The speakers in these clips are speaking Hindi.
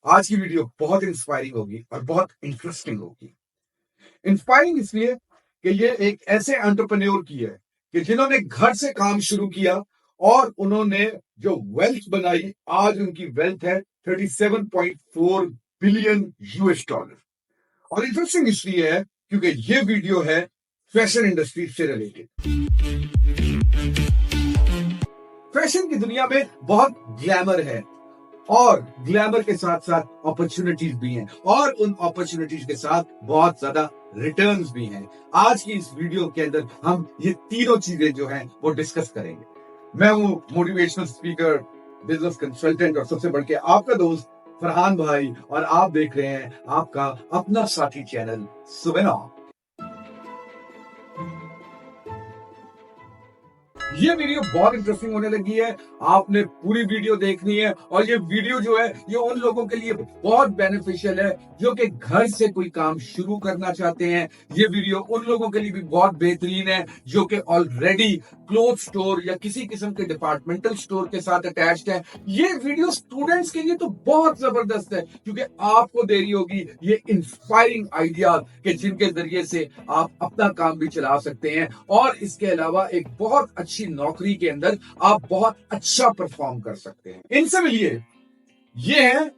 आज की वीडियो बहुत इंस्पायरिंग होगी और बहुत इंटरेस्टिंग होगी। इंस्पायरिंग इसलिए कि ये एक ऐसे एंटरप्रेन्योर की है कि जिन्होंने घर से काम शुरू किया और उन्होंने जो वेल्थ बनाई, आज उनकी वेल्थ है 37.4 बिलियन यूएस डॉलर। और इंटरेस्टिंग इसलिए है क्योंकि ये वीडियो है फैशन इंडस्ट्री से रिलेटेड। फैशन की दुनिया में बहुत ग्लैमर है और ग्लैमर के साथ साथ अपॉर्चुनिटीज भी हैं और उन अपॉर्चुनिटीज के साथ बहुत ज्यादा रिटर्न्स भी हैं। आज की इस वीडियो के अंदर हम ये तीनों चीजें जो हैं वो डिस्कस करेंगे। मैं हूं मोटिवेशनल स्पीकर, बिजनेस कंसल्टेंट और सबसे बढ़ के आपका दोस्त फरहान भाई, और आप देख रहे हैं आपका अपना साथी चैनल सुबेना। ये वीडियो बहुत इंटरेस्टिंग होने लगी है। आपने पूरी वीडियो देखनी है और ये वीडियो जो है ये उन लोगों के लिए बहुत बेनिफिशियल है जो कि घर से कोई काम शुरू करना चाहते हैं। ये वीडियो उन लोगों के लिए भी बहुत बेहतरीन है जो कि ऑलरेडी क्लोथ स्टोर या किसी किस्म के डिपार्टमेंटल स्टोर के साथ अटैच्ड है। ये वीडियो स्टूडेंट्स के लिए तो बहुत जबरदस्त है क्योंकि आपको दे रही होगी ये इंस्पायरिंग आइडिया कि जिनके जरिए से आप अपना काम भी चला सकते हैं और इसके अलावा एक बहुत अच्छी नौकरी के अंदर आप बहुत अच्छा परफॉर्म कर सकते हैं। इनसे मिलिए, ये है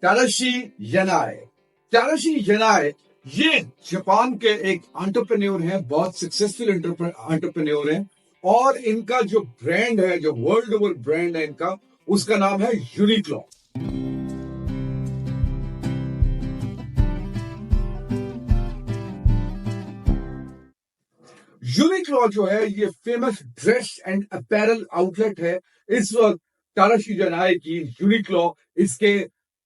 तादाशी यनाई। तादाशी यनाई ये जापान के एक एंटरप्रेन्योर हैं, बहुत सक्सेसफुल एंटरप्रेन्योर हैं और इनका जो ब्रांड है, जो वर्ल्ड ओवर ब्रांड है इनका, उसका नाम है यूनिक्लो। यूनिक्लो जो है ये famous dress and apparel outlet है। इस वक्त ताराशी जनाए की यूनिक्लो, इसके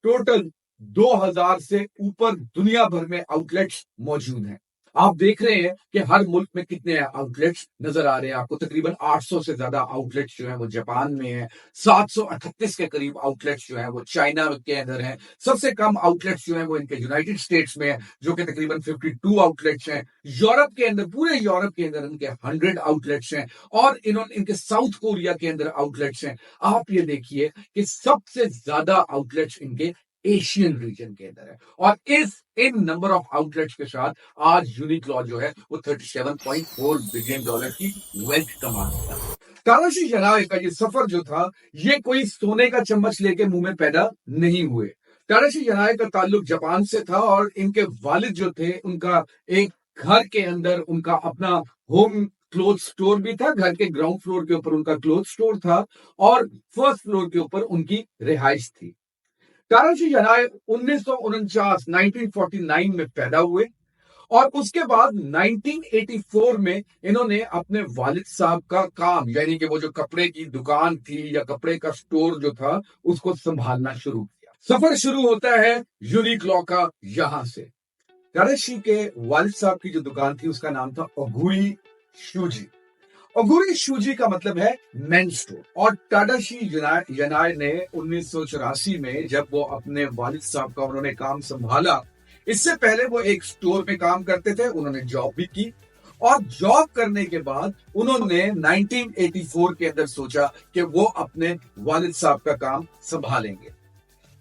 टोटल 2000 से ऊपर दुनिया भर में आउटलेट्स मौजूद हैं। आप देख रहे हैं कि हर मुल्क में कितने आउटलेट्स नजर आ रहे हैं आपको। तकरीबन 800 से ज्यादा आउटलेट्स जो है वो जापान में है। 738 के करीब आउटलेट्स जो है वो चाइना के अंदर हैं। सबसे कम आउटलेट्स जो है वो इनके यूनाइटेड स्टेट्स में है जो कि तकरीबन 52 आउटलेट्स हैं। यूरोप के अंदर, पूरे यूरोप के अंदर इनके 100 आउटलेट्स हैं और इन्होंने इनके साउथ कोरिया के अंदर आउटलेट्स हैं। आप ये देखिए कि सबसे ज्यादा आउटलेट्स इनके एशियन रीजन के अंदर है और इन नंबर ऑफ आउटलेट्स के साथ आज यूनिक्लो जो है वो 37.4 बिलियन डॉलर की वेल्थ कमा रहा है। तानाशी शनाय का ये सफर जो था, ये कोई सोने का चम्मच लेके मुंह में पैदा नहीं हुए। तानाशी शनाय का ताल्लुक जापान से था और इनके वालिद जो थे उनका एक घर के अंदर उनका अपना होम क्लोथ स्टोर भी था। घर के ग्राउंड फ्लोर के ऊपर उनका क्लोथ स्टोर था और फर्स्ट फ्लोर के ऊपर उनकी रिहाइश थी। ताराशी यनाई 1949 1949 में पैदा हुए और उसके बाद 1984 में इन्होंने अपने वालिद साहब का काम, यानी कि वो जो कपड़े की दुकान थी या कपड़े का स्टोर जो था, उसको संभालना शुरू किया। सफर शुरू होता है यूनिक्लो का यहां से। ताराशी के वालिद साहब की जो दुकान थी उसका नाम था ओगुई शूजी। ओगुरी शूजी का मतलब है मेन स्टोर। और टाडाशी यनाई ने 1984 में जब वो अपने वालिद साहब का उन्होंने काम संभाला, इससे पहले वो एक स्टोर में काम करते थे, उन्होंने जॉब भी की और जॉब करने के बाद उन्होंने 1984 के अंदर सोचा कि वो अपने वालिद साहब का काम संभालेंगे।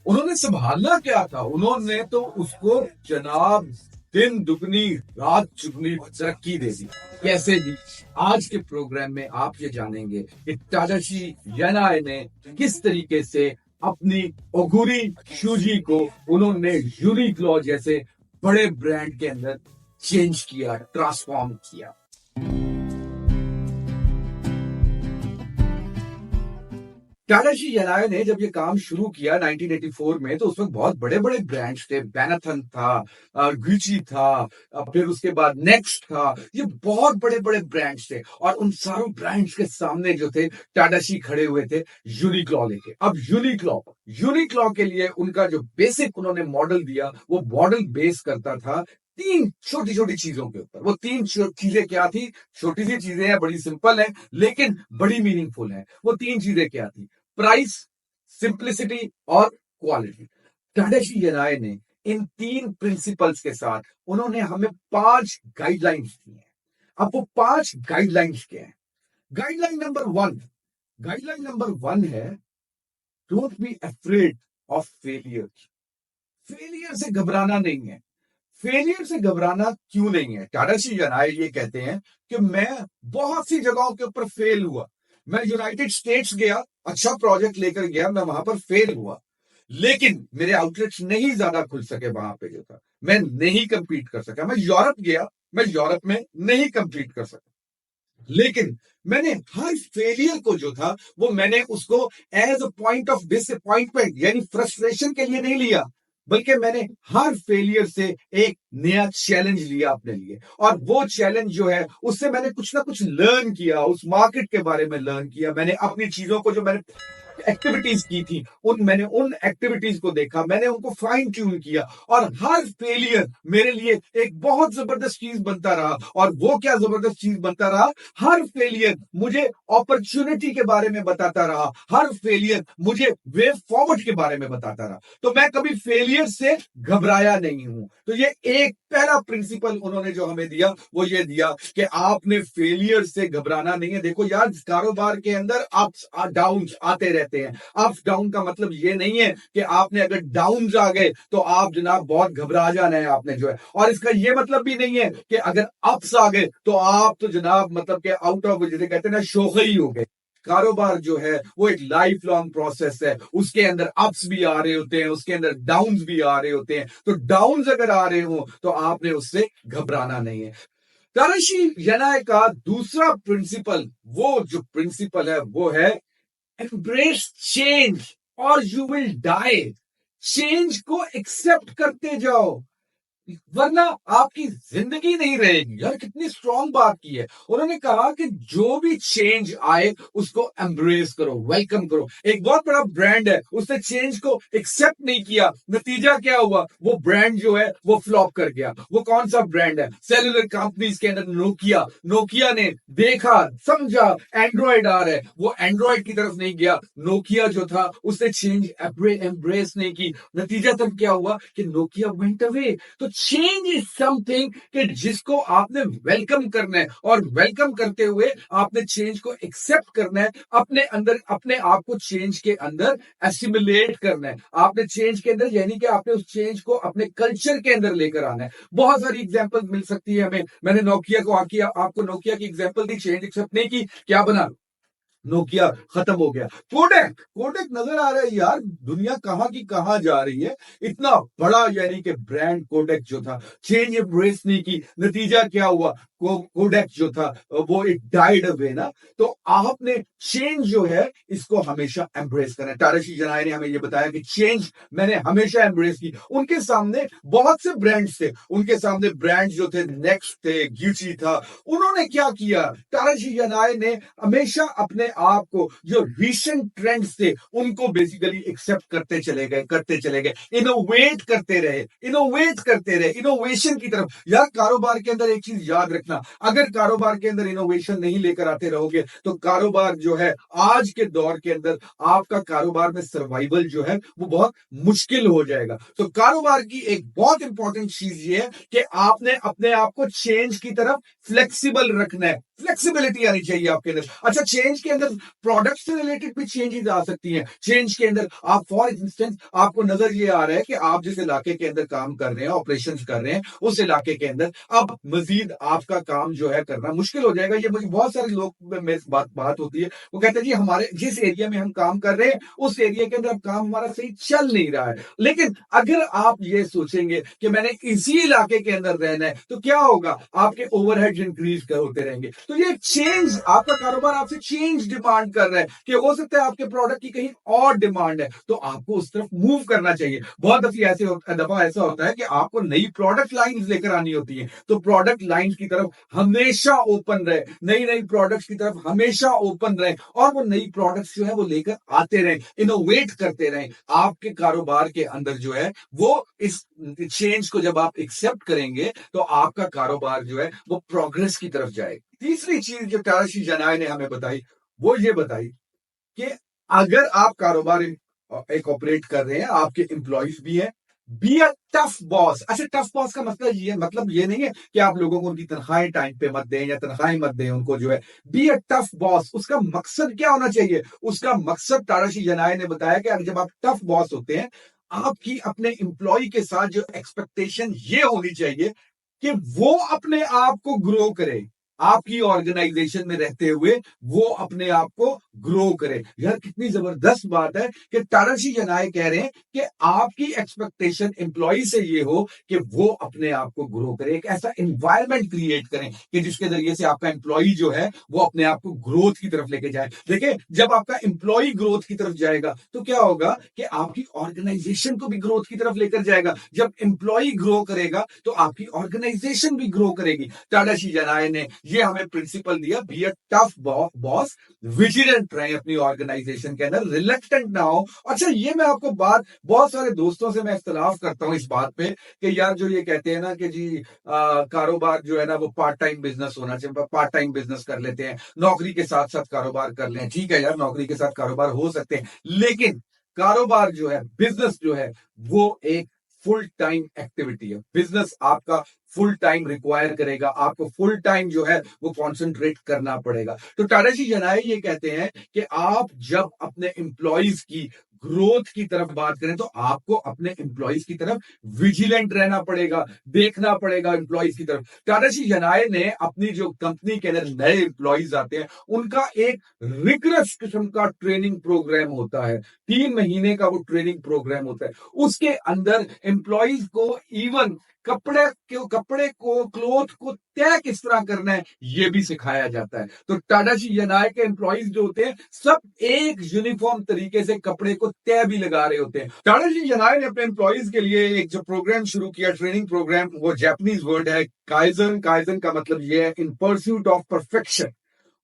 उन्होंने संभालना क्या था, उन्होंने तो उसको जनाब दिन दुगनी रात चुगनी तरक्की दे दी। कैसे दी, आज के प्रोग्राम में आप ये जानेंगे कि तादाशी यनाई ने किस तरीके से अपनी ओगुरी शूजी को उन्होंने यूनिक्लो जैसे बड़े ब्रांड के अंदर चेंज किया, ट्रांसफॉर्म किया। तादाशी यनाई ने जब ये काम शुरू किया 1984 में, तो उसमें बहुत बड़े बड़े ब्रांड्स थे। बैनाथन था, गुची था, फिर उसके बाद नेक्स्ट था। ये बहुत बड़े बड़े ब्रांड्स थे और उन सारों ब्रांड्स के सामने जो थे टाडाशी खड़े हुए थे यूनिक्लो लेके। अब यूनिक्लो के लिए उनका जो बेसिक उन्होंने मॉडल दिया, वो मॉडल बेस करता था तीन छोटी छोटी चीजों के ऊपर। वो तीन चीजें क्या थी? छोटी सी चीजें हैं, बड़ी सिंपल है लेकिन बड़ी मीनिंगफुल है। वो तीन चीजें क्या थी? प्राइस, सिंप्लिसिटी और क्वालिटी। टाडाशी यनाई ने इन तीन प्रिंसिपल्स के साथ उन्होंने हमें 5 गाइडलाइंस दी हैं। अब वो 5 गाइडलाइंस क्या है? गाइडलाइन नंबर वन है, don't be afraid of failure. Failure से घबराना नहीं है। फेलियर से घबराना क्यों नहीं है? टाडाशी जनाय ये कहते हैं कि मैं बहुत सी जगहों के ऊपर फेल हुआ। मैं यूनाइटेड स्टेट्स गया, अच्छा प्रोजेक्ट लेकर गया, मैं वहां पर फेल हुआ, लेकिन मेरे आउटलेट्स नहीं ज्यादा खुल सके। वहां पे जो था, मैं नहीं कंपीट कर सका। मैं यूरोप गया, मैं यूरोप में नहीं कंपीट कर सका, लेकिन मैंने हर फेलियर को जो था वो मैंने उसको as a point of disappointment यानी फ्रस्ट्रेशन के लिए नहीं लिया, बल्कि मैंने हर फेलियर से एक नया चैलेंज लिया अपने लिए। और वो चैलेंज जो है उससे मैंने कुछ ना कुछ लर्न किया, उस मार्केट के बारे में लर्न किया। मैंने अपनी चीजों को जो मैंने एक्टिविटीज की थी, मैंने उन एक्टिविटीज को देखा, मैंने उनको फाइन ट्यून किया, और हर फेलियर मेरे लिए एक बहुत जबरदस्त चीज बनता रहा। और वो क्या जबरदस्त चीज बनता रहा? हर फेलियर मुझे अपॉर्चुनिटी के बारे में बताता रहा, हर फेलियर मुझे वे फॉरवर्ड के बारे में बताता रहा। तो मैं कभी फेलियर से घबराया नहीं हूं। तो ये एक पहला प्रिंसिपल उन्होंने जो हमें दिया वो ये दिया कि आपने फेलियर से घबराना नहीं है। देखो यार, कारोबार के अंदर अप्स डाउन आते रहते हैं। अप्स डाउन का मतलब ये नहीं है कि आपने अगर डाउन आ गए तो आप जनाब बहुत घबरा जाना है आपने जो है, और इसका ये मतलब भी नहीं है कि अगर अप्स आ गए तो आप तो जनाब मतलब कि आउट ऑफ, जिसे कहते हैं ना, शोखे ही हो गए। कारोबार जो है वो एक लाइफ लॉन्ग प्रोसेस है। उसके अंदर अप्स भी आ रहे होते हैं, उसके अंदर डाउन्स भी आ रहे होते हैं। तो डाउन्स अगर आ रहे हो तो आपने उससे घबराना नहीं है। ताराशी यनाय का दूसरा प्रिंसिपल, वो जो प्रिंसिपल है वो है एम्ब्रेस चेंज और यू विल डाई। चेंज को एक्सेप्ट करते जाओ, वरना आपकी जिंदगी नहीं रहेगी। यार कितनी स्ट्रॉन्ग बात की है उन्होंने। कहा कि जो भी चेंज आए उसको एम्ब्रेस करो, वेलकम करो। एक बहुत बड़ा ब्रांड है, उसने चेंज को एक्सेप्ट नहीं किया, नतीजा क्या हुआ? वो ब्रांड जो है वो फ्लॉप कर गया। वो कौन सा ब्रांड है? सेलुलर कंपनीज के अंदर नोकिया। नोकिया ने देखा, समझा एंड्रॉयड आ रहा है, वो एंड्रॉयड की तरफ नहीं गया। नोकिया जो था उसने चेंज एम्ब्रेस नहीं की। नतीजा तब क्या हुआ कि नोकिया वेंट अवे। तो चेंज इज समथिंग कि जिसको आपने वेलकम करना है, और वेलकम करते हुए आपने चेंज को एक्सेप्ट करना है, अपने अंदर अपने आप को चेंज के अंदर एसिमुलेट करना है। आपने चेंज के अंदर यानी कि आपने उस चेंज को अपने कल्चर के अंदर लेकर आना है। बहुत सारी एग्जांपल मिल सकती है हमें। मैंने नोकिया को आपको नोकिया की एग्जांपल दी, चेंज एक्सेप्ट नहीं की, क्या बना? नोकिया खत्म हो गया। कोडेक, कोडेक नजर आ रहा है यार, दुनिया कहां की कहां जा रही है। इतना बड़ा यानी कि ब्रांड कोडेक जो था, चेंज एम्ब्रेस नहीं की। नतीजा क्या हुआ? कोडेक जो था वो एक डाइड अवे ना। तो आपने चेंज जो है इसको हमेशा एम्ब्रेस करना है। टाडाशी जनाय ने हमें ये बताया कि चेंज मैंने हमेशा एम्ब्रेस की। उनके सामने बहुत से ब्रांड्स थे, उनके सामने ब्रांड्स जो थे नेक्स्ट थे, ग्यूची था। उन्होंने क्या किया? टाडाशी जनाय ने हमेशा अपने आप को जो रीसेंट ट्रेंड्स थे उनको बेसिकली एक्सेप्ट करते चले गए, इनोवेट करते रहे, इनोवेट करते रहे, इनोवेशन की तरफ। यार कारोबार के अंदर एक चीज याद रखना, अगर कारोबार के अंदर इनोवेशन नहीं लेकर आते रहोगे तो कारोबार जो है आज के दौर के अंदर आपका कारोबार में सर्वाइवल जो है वो बहुत मुश्किल हो जाएगा। तो कारोबार की एक बहुत इंपॉर्टेंट चीज ये है कि आपने अपने आप को चेंज की तरफ फ्लेक्सिबल रखना है। फ्लेक्सिबिलिटी आनी चाहिए आपके अंदर। अच्छा, चेंज के अंदर प्रोडक्ट से रिलेटेड भी चेंजेस आ सकती हैं। चेंज के अंदर आप फॉर इंस्टेंस आपको नजर ये आ रहा है कि आप जिस इलाके के अंदर काम कर रहे हैं, ऑपरेशन कर रहे हैं, उस इलाके के अंदर अब मजीद आपका काम जो है करना मुश्किल हो जाएगा। ये मुझे बहुत सारे लोग मेरे बात होती है, वो कहते हैं जी हमारे जिस एरिया में हम काम कर रहे हैं उस एरिया के अंदर अब काम हमारा सही चल नहीं रहा है। लेकिन अगर आप ये सोचेंगे कि मैंने इसी इलाके के अंदर रहना है तो क्या होगा? आपके ओवरहेड्स इंक्रीज होते रहेंगे। तो ये चेंज, आपका कारोबार आपसे चेंज डिमांड कर रहा है कि हो सकता है आपके प्रोडक्ट की कहीं और डिमांड है, तो आपको उस तरफ मूव करना चाहिए। बहुत दफा ऐसा होता है कि आपको नई प्रोडक्ट लाइंस लेकर आनी होती है, तो प्रोडक्ट लाइंस की तरफ हमेशा ओपन रहे, नई नई प्रोडक्ट्स की तरफ हमेशा ओपन रहे, और वो नई प्रोडक्ट्स जो है वो लेकर आते रहे, इनोवेट करते रहे। आपके कारोबार के अंदर जो है वो इस चेंज को जब आप एक्सेप्ट करेंगे तो आपका कारोबार जो है वो प्रोग्रेस की तरफ जाएगा। तीसरी चीज जो टाडाशी जनाय ने हमें बताई वो ये बताई कि अगर आप कारोबार एक ऑपरेट कर रहे हैं, आपके एम्प्लॉयज भी हैं, बी अ टफ बॉस। अच्छा, टफ बॉस का मतलब ये नहीं है कि आप लोगों को उनकी तनख्वाहें टाइम पे मत दें या तनख्वाहें मत दें उनको जो है। बी अ टफ बॉस, उसका मकसद क्या होना चाहिए? उसका मकसद टाडाशी जनाय ने बताया कि अगर जब आप टफ बॉस होते हैं, आपकी अपने एम्प्लॉय के साथ जो एक्सपेक्टेशन ये होनी चाहिए कि वो अपने आप को ग्रो करे, आपकी ऑर्गेनाइजेशन में रहते हुए वो अपने आप को ग्रो करे। यार कितनी जबरदस्त बात है कि ताराशी जनाए कह रहे हैं कि आपकी एक्सपेक्टेशन एम्प्लॉय से ये हो कि वो अपने आप को ग्रो करे, एक ऐसा एनवायरमेंट क्रिएट करें कि जिसके जरिए से आपका एम्प्लॉय जो है वो अपने आप को ग्रोथ की तरफ लेके जाए। देखिए, जब आपका एम्प्लॉय ग्रोथ की तरफ जाएगा तो क्या होगा कि आपकी ऑर्गेनाइजेशन को भी ग्रोथ की तरफ लेकर जाएगा। जब एम्प्लॉय ग्रो करेगा तो आपकी ऑर्गेनाइजेशन भी ग्रो करेगी। टाटा शिजनाय ने ये हमें प्रिंसिपल दिया, be a tough boss, vigilant रहे अपनी ऑर्गेनाइजेशन के अंदर, रिलेक्टेंट ना हो। अच्छा, ये मैं आपको बात, बहुत सारे दोस्तों से मैं इख्तलाफ करता हूं इस बात पे कि यार जो ये कहते हैं ना कि जी कारोबार जो है ना वो पार्ट टाइम बिजनेस होना चाहिए, पार्ट टाइम बिजनेस कर लेते हैं, नौकरी के साथ साथ कारोबार कर लें। ठीक है यार, नौकरी के साथ कारोबार हो सकते हैं, लेकिन कारोबार जो है, बिजनेस जो है, वो एक फुल टाइम एक्टिविटी है। बिजनेस आपका फुल टाइम रिक्वायर करेगा, आपको फुल टाइम जो है वो कॉन्सेंट्रेट करना पड़ेगा। तो टाटा जी जनाए ये कहते हैं कि आप जब अपने एम्प्लॉयज की ग्रोथ की तरफ बात करें तो आपको अपने एम्प्लॉयज की तरफ विजिलेंट रहना पड़ेगा, देखना पड़ेगा एम्प्लॉयज की तरफ। टाटा जी जनाए ने अपनी जो कंपनी के अंदर नए एम्प्लॉयज आते हैं उनका एक रिगरस किस्म का ट्रेनिंग प्रोग्राम होता है, 3 महीने का वो ट्रेनिंग प्रोग्राम होता है। उसके अंदर एम्प्लॉयज को इवन कपड़े को क्लोथ को तय किस तरह करना है ये भी सिखाया जाता है। तो टाटा जी यनाय के एम्प्लॉयज जो होते हैं सब एक यूनिफॉर्म तरीके से कपड़े को तय भी लगा रहे होते हैं। टाटा जी यनाय ने अपने एम्प्लॉयज के लिए एक जो प्रोग्राम शुरू किया, ट्रेनिंग प्रोग्राम, वो जापानीज वर्ड है काइजन। काइजन का मतलब ये है इन परस्यूट ऑफ परफेक्शन।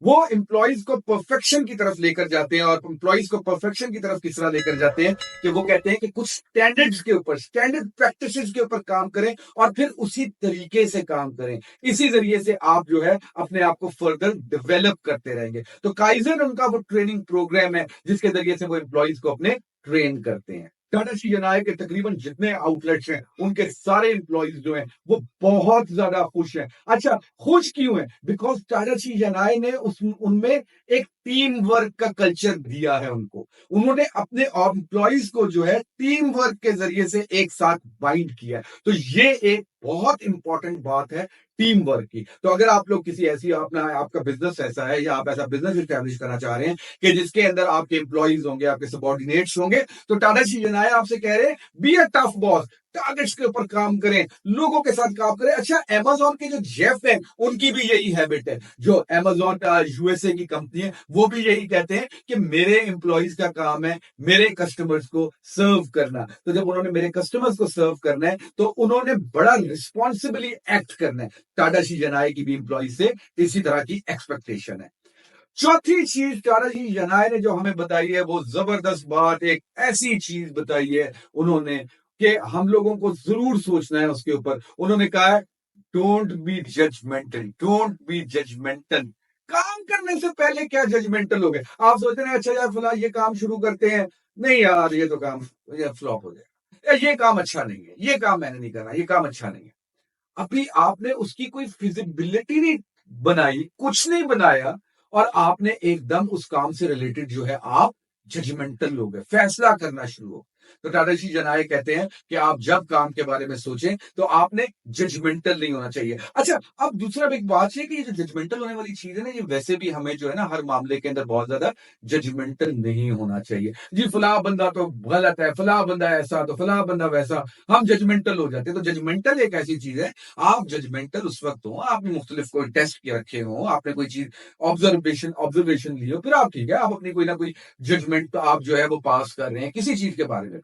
वो एम्प्लॉयज को परफेक्शन की तरफ लेकर जाते हैं। और एम्प्लॉयज को परफेक्शन की तरफ किस तरह लेकर जाते हैं कि वो कहते हैं कि कुछ स्टैंडर्ड्स के ऊपर, स्टैंडर्ड प्रैक्टिसेस के ऊपर काम करें और फिर उसी तरीके से काम करें। इसी जरिए से आप जो है अपने आप को फर्दर डेवलप करते रहेंगे। तो काइजन उनका वो ट्रेनिंग प्रोग्राम है जिसके जरिए से वो एम्प्लॉयज को अपने ट्रेन करते हैं। टाटा शिजनाय के तकरीबन जितने आउटलेट्स हैं उनके सारे एम्प्लॉयज जो हैं वो बहुत ज्यादा खुश हैं। अच्छा, खुश क्यों है? बिकॉज टाटा शिजनाय ने उनमें एक टीम वर्क का कल्चर दिया है उनको। उन्होंने अपने एम्प्लॉयज को जो है टीम वर्क के जरिए से एक साथ बाइंड किया है। तो ये एक बहुत इंपॉर्टेंट बात है टीम वर्क की। तो अगर आप लोग किसी ऐसी अपना आपका बिजनेस ऐसा है या आप ऐसा बिजनेस स्टैब्लिश करना चाह रहे हैं कि जिसके अंदर आपके एम्प्लॉयज होंगे, आपके सबॉर्डिनेट्स होंगे, तो टाटा जी जनाए आपसे कह रहे हैं be a tough boss, targets के ऊपर काम करें, लोगों के साथ काम करें। अच्छा, अमेजोन के जो जेफ हैं उनकी भी यही हैबिट है। जो अमेजोन यूएसए की कंपनी है वो भी यही कहते हैं कि मेरे एम्प्लॉयज का काम है मेरे कस्टमर्स को सर्व करना। तो जब उन्होंने मेरे कस्टमर्स को सर्व करना है तो उन्होंने बड़ा रिस्पॉन्सिबली एक्ट करना है। टाटा शी जनाए की भी एम्प्लॉय से इसी तरह की एक्सपेक्टेशन है। चौथी चीज टाटा जी जनाए ने जो हमें बताई है वो जबरदस्त बात, एक ऐसी चीज बताई है उन्होंने कि हम लोगों को जरूर सोचना है उसके ऊपर। उन्होंने कहा है don't be judgmental, don't be judgmental. काम करने से पहले क्या जजमेंटल हो गए? आप सोचते हैं अच्छा यार फला ये काम शुरू करते हैं, नहीं यार ये तो काम ये फ्लॉप हो जाएगा, ये काम अच्छा नहीं है, ये काम मैंने नहीं करना, ये काम अच्छा नहीं है। अभी आपने उसकी कोई फिजिबिलिटी नहीं बनाई, कुछ नहीं बनाया, और आपने एकदम उस काम से रिलेटेड जो है आप जजमेंटल हो गए, फैसला करना शुरू हो। तो टाटा जी जनाए कहते हैं कि आप जब काम के बारे में सोचें तो आपने जजमेंटल नहीं होना चाहिए। अच्छा, अब दूसरा एक बात है कि ये जो जजमेंटल होने वाली चीज है ना, ये वैसे भी हमें जो है ना हर मामले के अंदर बहुत ज्यादा जजमेंटल नहीं होना चाहिए। जी फला बंदा तो गलत है, फला बंदा ऐसा, तो फला बंदा वैसा, हम जजमेंटल हो जाते हैं। तो जजमेंटल एक ऐसी चीज है, आप जजमेंटल उस वक्त हो आपने मुख्तलिफ कोई टेस्ट के रखे हो, आपने कोई चीज ऑब्जर्वेशन ली हो, फिर आप ठीक है आप अपनी कोई ना कोई जजमेंट तो आप जो है वो पास कर रहे हैं किसी चीज के बारे में भी।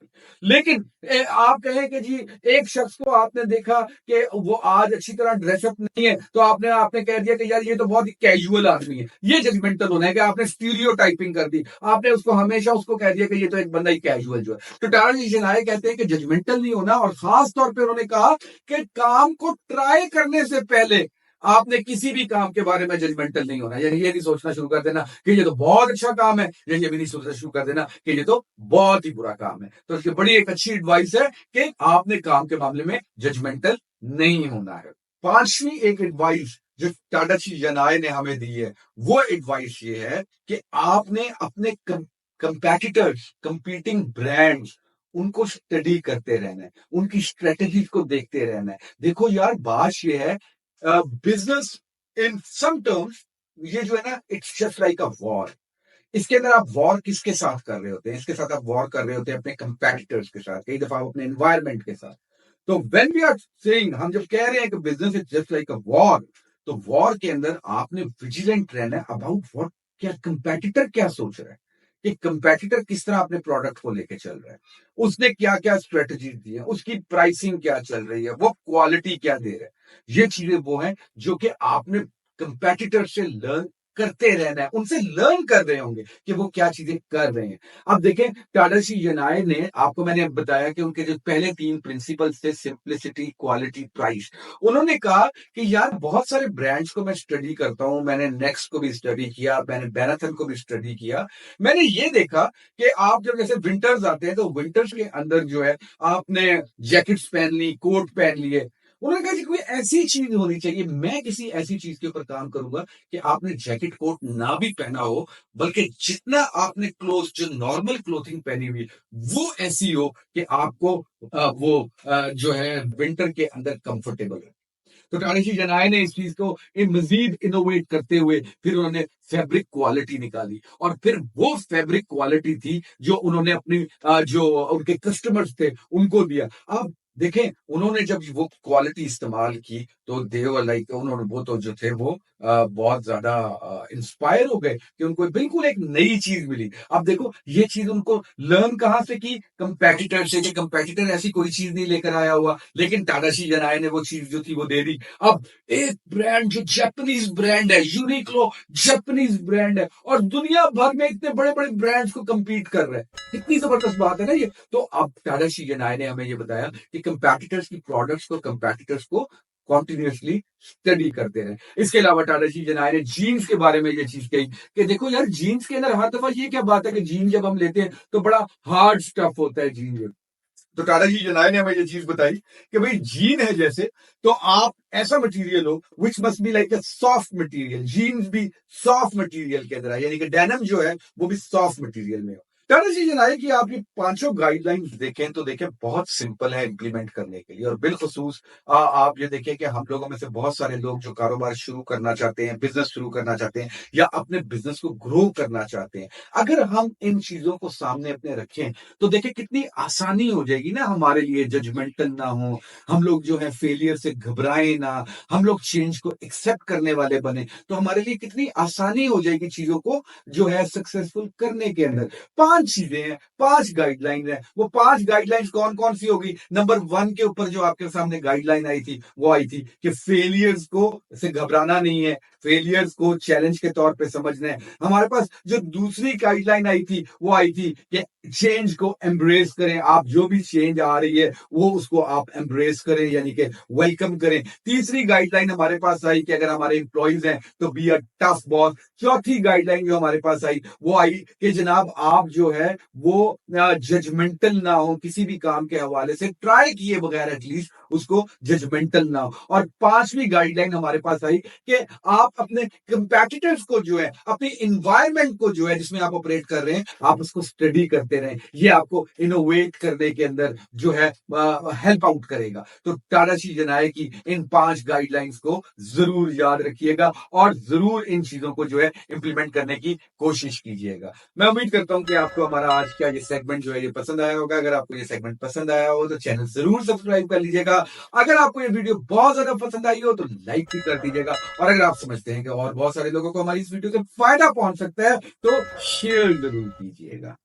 लेकिन आप कहें कि जी एक शख्स को आपने देखा कि वो आज अच्छी तरह ड्रेसअप नहीं है तो आपने आपने कह दिया कि यार ये तो बहुत ही कैजुअल आदमी है, ये जजमेंटल होना है कि आपने स्टीरियोटाइपिंग कर दी, आपने उसको हमेशा उसको कह दिया कि ये तो एक बंदा ही कैजुअल जो है। तो टाटा जी जनाए कहते हैं कि जजमेंटल नहीं होना, और खास तौर पर उन्होंने कहा कि काम को ट्राई करने से पहले आपने किसी भी काम के बारे में जजमेंटल नहीं होना। यानी ये नहीं सोचना शुरू कर देना कि ये तो बहुत अच्छा काम है, या ये भी नहीं सोचना शुरू कर देना कि ये तो बहुत ही बुरा काम है। तो इसकी बड़ी एक अच्छी एडवाइस है कि आपने काम के मामले में जजमेंटल नहीं होना है। पांचवी एक एडवाइस जो टाटा जी जनाए ने हमें दी है वो एडवाइस ये है कि आपने अपने कंपेटिटर्स, कंपीटिंग ब्रांड्स, उनको स्टडी करते रहना है, उनकी स्ट्रेटजीज को देखते रहना है। देखो यार, बात ये है, बिजनेस इन सम टर्म्स, ये जो है ना, it's just like a war. इसके अंदर आप वॉर किसके साथ कर रहे होते हैं? इसके साथ आप वॉर कर रहे होते हैं अपने कंपेटिटर्स के साथ, कई दफा आप अपने एनवायरमेंट के साथ। तो व्हेन वी आर सेइंग, हम जब कह रहे हैं कि business is just like a war, तो वॉर के अंदर आपने विजिलेंट रहना है अबाउट व्हाट, क्या कंपेटिटर क्या सोच रहा है, कि कंपेटिटर किस तरह अपने प्रोडक्ट को लेके चल रहा है, उसने क्या क्या स्ट्रेटजी दी है, उसकी प्राइसिंग क्या चल रही है, वो क्वालिटी क्या दे रहा है। ये चीजें वो हैं जो कि आपने कंपेटिटर से लर्न करते रहना है, उनसे लर्न कर रहे होंगे कि वो क्या चीजें कर रहे हैं। अब देखें, टाडाशी यनाई ने, आपको मैंने बताया कि उनके जो पहले 3 प्रिंसिपल्स थे, सिंप्लिसिटी, क्वालिटी, प्राइस। उन्होंने कहा कि यार बहुत सारे ब्रांड्स को मैं स्टडी करता हूं, मैंने नेक्स्ट को भी स्टडी किया, मैंने मैराथन को भी स्टडी किया। मैंने ये देखा कि आप जब जैसे विंटर्स आते हैं, तो विंटर्स के अंदर जो है, आपने जैकेट्स पहन ली, कोट पहन लिए। उन्होंने कहा कि कोई ऐसी चीज होनी चाहिए, मैं किसी ऐसी चीज के ऊपर काम करूंगा कि आपने जैकेट कोट ना भी पहना हो, बल्कि जितना आपने क्लोथ, जो नॉर्मल क्लोथिंग पहनी हुई, वो ऐसी हो कि आपको जो है विंटर के अंदर कंफर्टेबल है। तो टानिशी जनाए ने इस चीज को मजीद इनोवेट करते हुए फिर उन्होंने फैब्रिक क्वालिटी निकाली, और फिर वो फैब्रिक क्वालिटी थी जो उन्होंने अपनी जो उनके कस्टमर्स थे उनको दिया। अब देखें, उन्होंने जब वो क्वालिटी इस्तेमाल की, तो देवर लाइक, उन्होंने वो तो जो थे वो बहुत ज्यादा इंस्पायर हो गए कि उनको बिल्कुल एक नई चीज मिली। अब देखो, ये चीज उनको लर्न कहां से की? कंपेटिटर से, कि कंपेटिटर ऐसी कोई चीज नहीं लेकर आया हुआ, लेकिन टाडाशी जनाए ने वो चीज जो थी वो दे दी। अब एक ब्रांड जो जापानीज ब्रांड है, यूनिक्लो जापानीज ब्रांड है, और दुनिया भर में इतने बड़े बड़े ब्रांड्स को कंपीट कर रहे हैं। कितनी जबरदस्त बात है ना ये। तो अब टाडाशी जनाए ने हमें ये बताया कि कंपेटिटर्स की प्रोडक्ट्स को, कंपेटिटर्स को कॉन्टिन्यूसली स्टडी करते रहे। इसके अलावा टाडाशी जनाए ने जीन्स के बारे में ये चीज कही कि देखो यार, जीन्स के अंदर हर दफा ये क्या बात है कि जीन जब हम लेते हैं तो बड़ा हार्ड स्टफ होता है जीन। तो टाटा जी जनाए ने हमें ये चीज बताई कि भाई, जीन है जैसे, तो आप ऐसा मटेरियल हो which must be like a soft material. Jeans भी सॉफ्ट मटेरियल के अंदर है, यानी कि डेनिम जो है वो भी सॉफ्ट मटेरियल में हो। टाटा जी जनाए कि आप ये पांचों गाइडलाइंस देखें तो देखें, बहुत सिंपल है इंप्लीमेंट करने के लिए। और बिलखसूस आप ये देखें कि हम लोगों में से बहुत सारे लोग जो कारोबार शुरू करना चाहते हैं, बिजनेस शुरू करना चाहते हैं, या अपने बिजनेस को ग्रो करना चाहते हैं, अगर हम इन चीजों को सामने अपने रखें, तो देखिए कितनी आसानी हो जाएगी ना हमारे लिए। जजमेंटल ना हो, हम लोग जो है फेलियर से घबराएं ना, हम लोग चेंज को एक्सेप्ट करने वाले बने, तो हमारे लिए कितनी आसानी हो जाएगी चीजों को जो है सक्सेसफुल करने के अंदर। 5 चीजें हैं, 5 गाइडलाइन है। वो 5 गाइडलाइंस कौन कौन सी होगी? नंबर 1 के ऊपर जो आपके सामने गाइडलाइन आई थी, वो आई थी कि फेलियर्स को से घबराना नहीं है, फेलियर्स को चैलेंज के तौर पे समझना है। हमारे पास जो दूसरी गाइडलाइन आई थी, वो आई थी कि चेंज को एम्ब्रेस करें। आप जो भी चेंज आ रही है वो उसको आप एम्ब्रेस करें, यानी कि वेलकम करें। तीसरी गाइडलाइन हमारे पास आई कि अगर हमारे एम्प्लॉइज हैं तो बी अ टफ बॉस। चौथी गाइडलाइन जो हमारे पास आई, वो आई कि जनाब आप जो है वो जजमेंटल ना हो, किसी भी काम के हवाले से ट्राई किए बगैर एटलीस्ट उसको जजमेंटल ना हो। और 5वीं गाइडलाइन हमारे पास आई कि आप अपने कंपेटिटर्स को जो है, अपनी इन्वायरमेंट को जो है जिसमें आप ऑपरेट कर रहे हैं, आप उसको स्टडी करते रहें। ये आपको इनोवेट करने के अंदर जो है हेल्प आउट करेगा। तो टाडाशी जनाए की इन 5 गाइडलाइंस को जरूर याद रखिएगा, और जरूर इन चीजों को जो है इंप्लीमेंट करने की कोशिश कीजिएगा। मैं उम्मीद करता हूं कि आपको हमारा आज का ये सेगमेंट जो है ये पसंद आया होगा। अगर आपको ये सेगमेंट पसंद आया हो तो चैनल जरूर सब्सक्राइब कर लीजिएगा। अगर आपको ये वीडियो बहुत ज्यादा पसंद आई हो तो लाइक भी कर दीजिएगा, और अगर आप समझते हैं कि और बहुत सारे लोगों को हमारी इस वीडियो से फायदा पहुंच सकता है तो शेयर जरूर कीजिएगा।